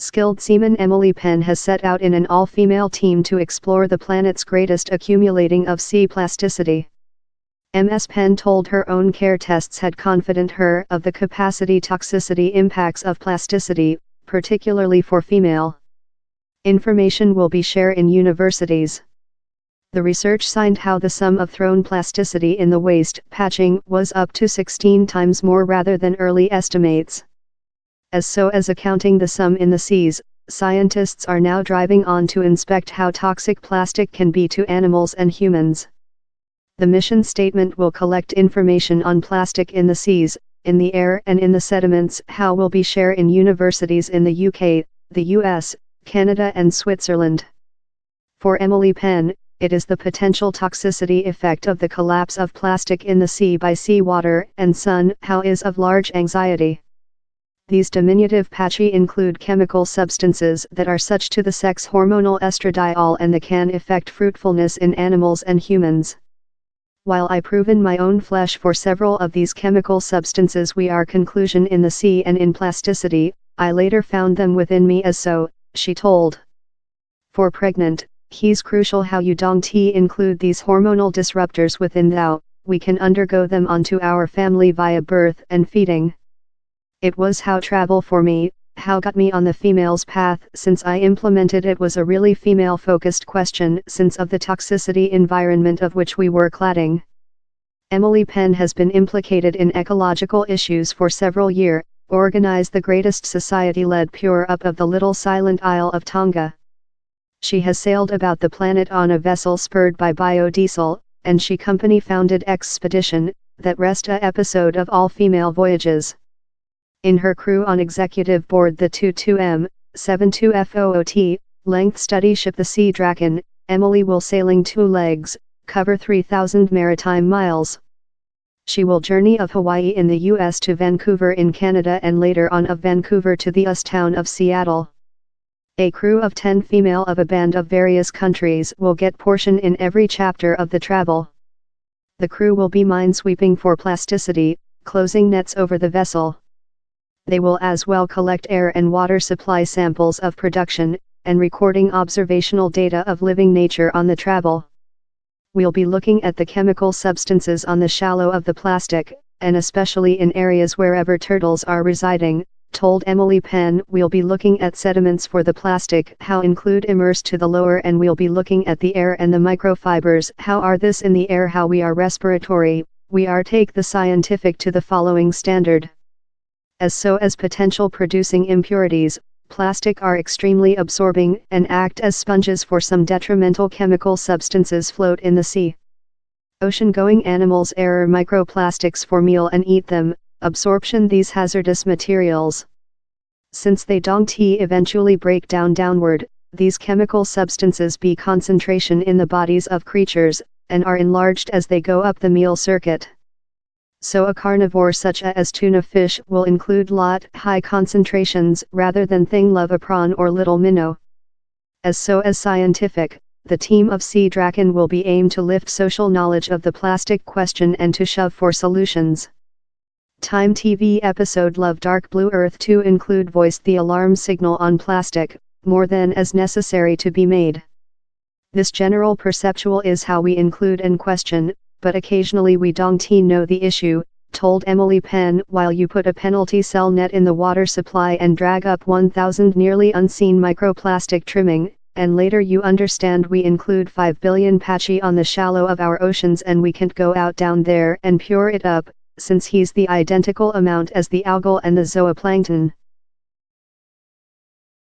Skilled seaman Emily Penn has set out in an all-female team to explore the planet's greatest accumulating of sea plasticity. Ms. Penn told her own care tests had confident her of the capacity toxicity impacts of plasticity, particularly for female. Information will be shared in universities. The research signed how the sum of thrown plasticity in the waste patching was up to 16 times more rather than early estimates. As accounting the sum in the seas, scientists are now driving on to inspect how toxic plastic can be to animals and humans. The mission statement will collect information on plastic in the seas, in the air and in the sediments. How will be shared in universities in the UK, the US, Canada and Switzerland. For Emily Penn, it is the potential toxicity effect of the collapse of plastic in the sea by seawater and sun how is of large anxiety. These diminutive patchy include chemical substances that are such to the sex hormonal estradiol and that can affect fruitfulness in animals and humans. While I proven my own flesh for several of these chemical substances we are conclusion in the sea and in plasticity, I later found them within me as so, she told. For pregnant, he's crucial how you don't include these hormonal disruptors within thou, we can undergo them onto our family via birth and feeding. It was how travel for me, how got me on the female's path since I implemented it was a really female-focused question since of the toxicity environment of which we were cladding. Emily Penn has been implicated in ecological issues for several years, organized the greatest society-led pure up of the little silent Isle of Tonga. She has sailed about the planet on a vessel spurred by biodiesel, and she company-founded Expedition, that rest a episode of all-female voyages. In her crew on executive board the 22M, 72FOOT, length study ship the Sea Draken, Emily will sailing 2 legs, cover 3,000 maritime miles. She will journey of Hawaii in the US to Vancouver in Canada and later on of Vancouver to the US town of Seattle. A crew of 10 female of a band of various countries will get portion in every chapter of the travel. The crew will be minesweeping for plasticity, closing nets over the vessel. They will as well collect air and water supply samples of production, and recording observational data of living nature on the travel. We'll be looking at the chemical substances on the shallow of the plastic, and especially in areas wherever turtles are residing, told Emily Penn. We'll be looking at sediments for the plastic how include immersed to the lower and we'll be looking at the air and the microfibers how are this in the air how we are respiratory, we are take the scientific to the following standard. As potential producing impurities, plastic are extremely absorbing and act as sponges for some detrimental chemical substances float in the sea. Ocean-going animals air microplastics for meal and eat them, absorption these hazardous materials. Since they don't eventually break down downward, these chemical substances be concentration in the bodies of creatures, and are enlarged as they go up the meal circuit. So a carnivore such as tuna fish will include high concentrations rather than thing love a prawn or little minnow. As scientific, the team of Sea Draken will be aimed to lift social knowledge of the plastic question and to shove for solutions. Time TV episode Love Dark Blue Earth to include voiced the alarm signal on plastic, more than as necessary to be made. This general perceptual is how we include and question, but occasionally we don't know the issue, told Emily Penn. While you put a penalty cell net in the water supply and drag up 1,000 nearly unseen microplastic trimming, and later you understand we include 5 billion patchy on the shallow of our oceans and we can't go out down there and pure it up, since he's the identical amount as the algal and the zooplankton.